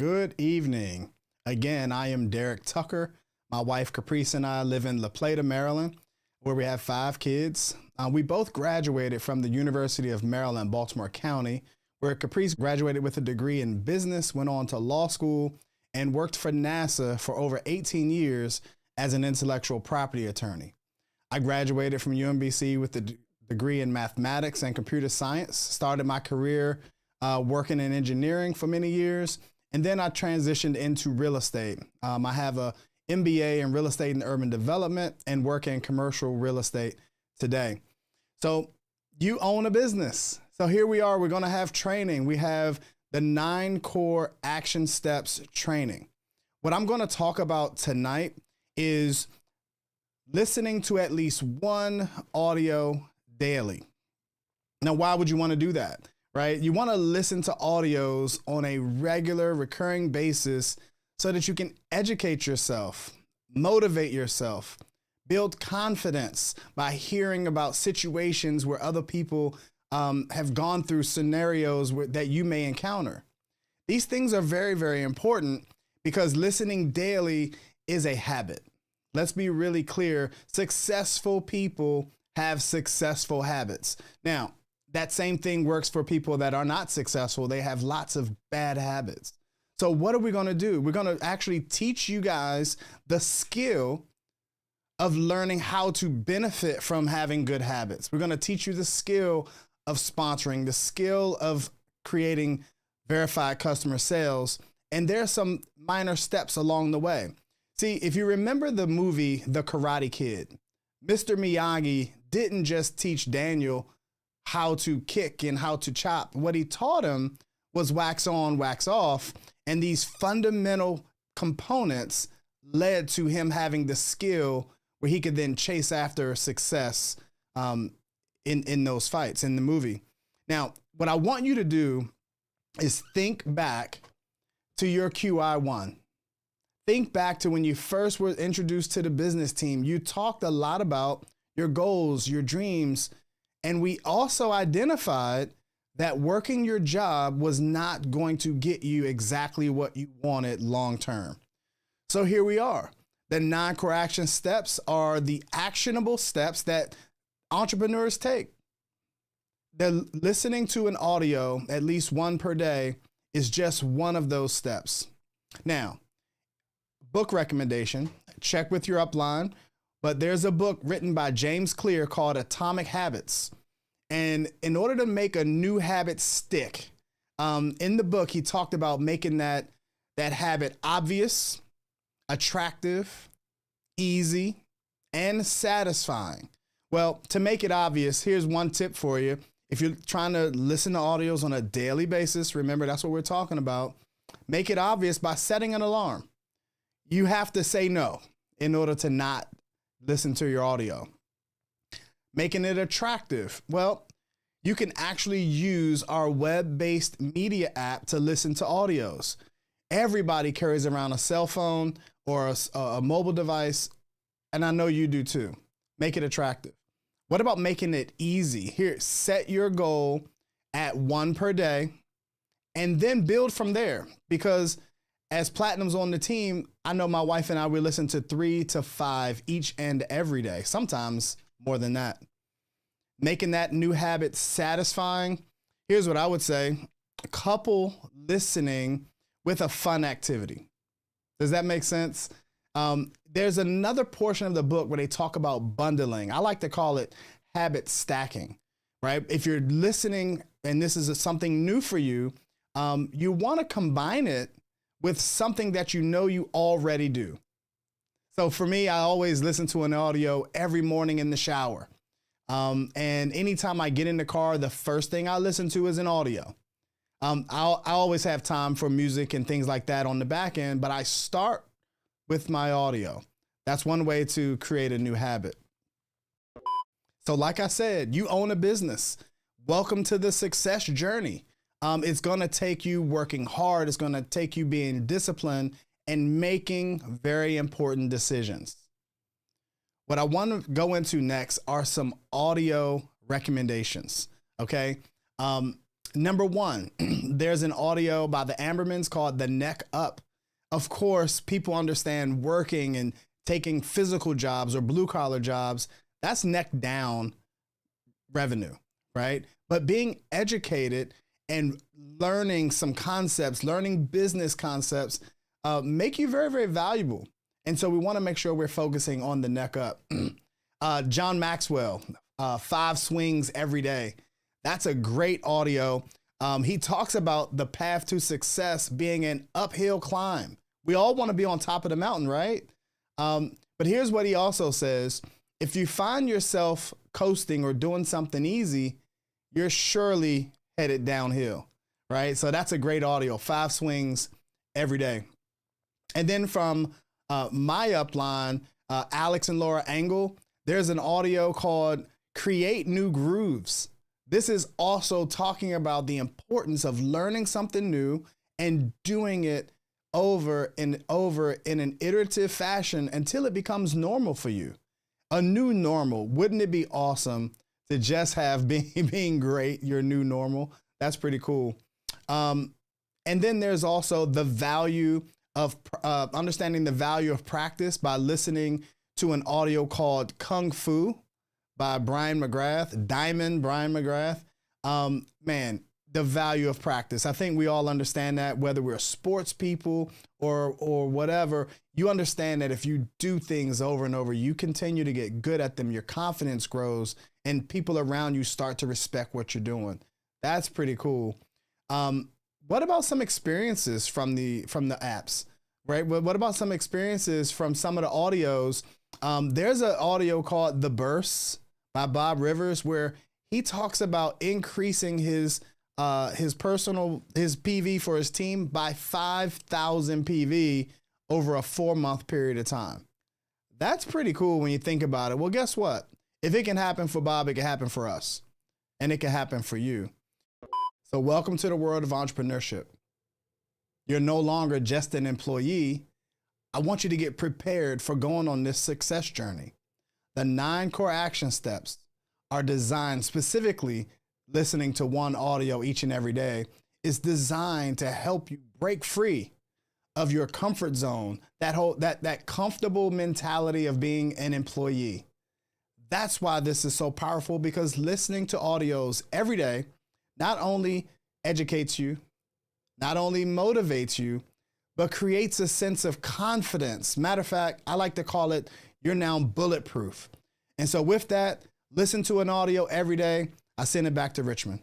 Good evening. Again, I am Derek Tucker. My wife Caprice and I live in La Plata, Maryland, where we have 5 kids. We both graduated from the University of Maryland, Baltimore County, where Caprice graduated with a degree in business, went on to law school, and worked for NASA for over 18 years as an intellectual property attorney. I graduated from UMBC with a degree in mathematics and computer science, started my career working in engineering for many years, and then I transitioned into real estate. I have a MBA in real estate and urban development and work in commercial real estate today. So you own a business. So here we are, we're gonna have training. We have the 9 core action steps training. What I'm gonna talk about tonight is listening to at least one audio daily. Now, why would you wanna do that, right? You wanna listen to audios on a regular, recurring basis so that you can educate yourself, motivate yourself, build confidence by hearing about situations where other people have gone through scenarios that you may encounter. These things are very, very important because listening daily is a habit. Let's be really clear. Successful people have successful habits. Now, that same thing works for people that are not successful. They have lots of bad habits. So what are we going to do? We're going to actually teach you guys the skill of learning how to benefit from having good habits. We're going to teach you the skill of sponsoring, the skill of creating verified customer sales. And there are some minor steps along the way. See, if you remember the movie, The Karate Kid, Mr. Miyagi didn't just teach Daniel how to kick and how to chop. What he taught him was wax on, wax off. And these fundamental components led to him having the skill where he could then chase after success in those fights in the movie. Now, what I want you to do is think back to your QI1. Think back to when you first were introduced to the business team. You talked a lot about your goals, your dreams, and we also identified that working your job was not going to get you exactly what you wanted long term. So here we are. The 9 core action steps are the actionable steps that entrepreneurs take. The listening to an audio, at least one per day, is just one of those steps. Now, book recommendation, check with your upline, but there's a book written by James Clear called Atomic Habits. And in order to make a new habit stick, in the book, he talked about making that habit obvious, attractive, easy, and satisfying. Well, to make it obvious, here's one tip for you. If you're trying to listen to audios on a daily basis, remember that's what we're talking about. Make it obvious by setting an alarm. You have to say no in order to not listen to your audio. Making it attractive. Well, you can actually use our web-based media app to listen to audios. Everybody carries around a cell phone or a mobile device, and I know you do too. Make it attractive. What about making it easy? Here, set your goal at 1 per day and then build from there. Because as Platinums on the team, I know my wife and I, we listen to 3 to 5 each and every day, sometimes more than that. Making that new habit satisfying. Here's what I would say. Couple listening with a fun activity. Does that make sense? There's another portion of the book where they talk about bundling. I like to call it habit stacking, right? If you're listening and this is something new for you, you want to combine it with something that you know you already do. So for me, I always listen to an audio every morning in the shower. And anytime I get in the car, the first thing I listen to is an audio. I always have time for music and things like that on the back end, but I start with my audio. That's one way to create a new habit. So like I said, you own a business. Welcome to the success journey. It's going to take you working hard. It's going to take you being disciplined and making very important decisions. What I want to go into next are some audio recommendations. Okay. Number one, there's an audio by the Ambermans called The Neck Up. Of course, people understand working and taking physical jobs or blue collar jobs, that's neck down revenue, right? But being educated and learning some concepts, learning business concepts, make you very, very valuable. And so we want to make sure we're focusing on the neck up. John Maxwell, 5 swings every day. That's a great audio. He talks about the path to success being an uphill climb. We all want to be on top of the mountain, right? But here's what he also says. If you find yourself coasting or doing something easy, you're surely headed downhill, right? So that's a great audio, 5 swings every day. And then from my upline, Alex and Laura Engel, there's an audio called Create New Grooves. This is also talking about the importance of learning something new and doing it over and over in an iterative fashion until it becomes normal for you. A new normal. Wouldn't it be awesome to just have being great, your new normal? That's pretty cool. And then there's also the value of understanding the value of practice by listening to an audio called Kung Fu by Brian McGrath, Diamond Brian McGrath. Man, the value of practice. I think we all understand that, whether we're sports people or whatever. You understand that if you do things over and over, you continue to get good at them, your confidence grows, and people around you start to respect what you're doing. That's pretty cool. What about some experiences from the apps, right? What about some experiences from some of the audios? There's an audio called The Bursts by Bob Rivers, where he talks about increasing his PV for his team by 5,000 PV over a 4-month period of time. That's pretty cool when you think about it. Well, guess what? If it can happen for Bob, it can happen for us, and it can happen for you. So welcome to the world of entrepreneurship. You're no longer just an employee. I want you to get prepared for going on this success journey. The 9 core action steps are designed specifically. Listening to one audio each and every day is designed to help you break free of your comfort zone, that comfortable mentality of being an employee. That's why this is so powerful, because listening to audios every day not only educates you, not only motivates you, but creates a sense of confidence. Matter of fact, I like to call it, you're now bulletproof. And so with that, listen to an audio every day. I send it back to Richmond.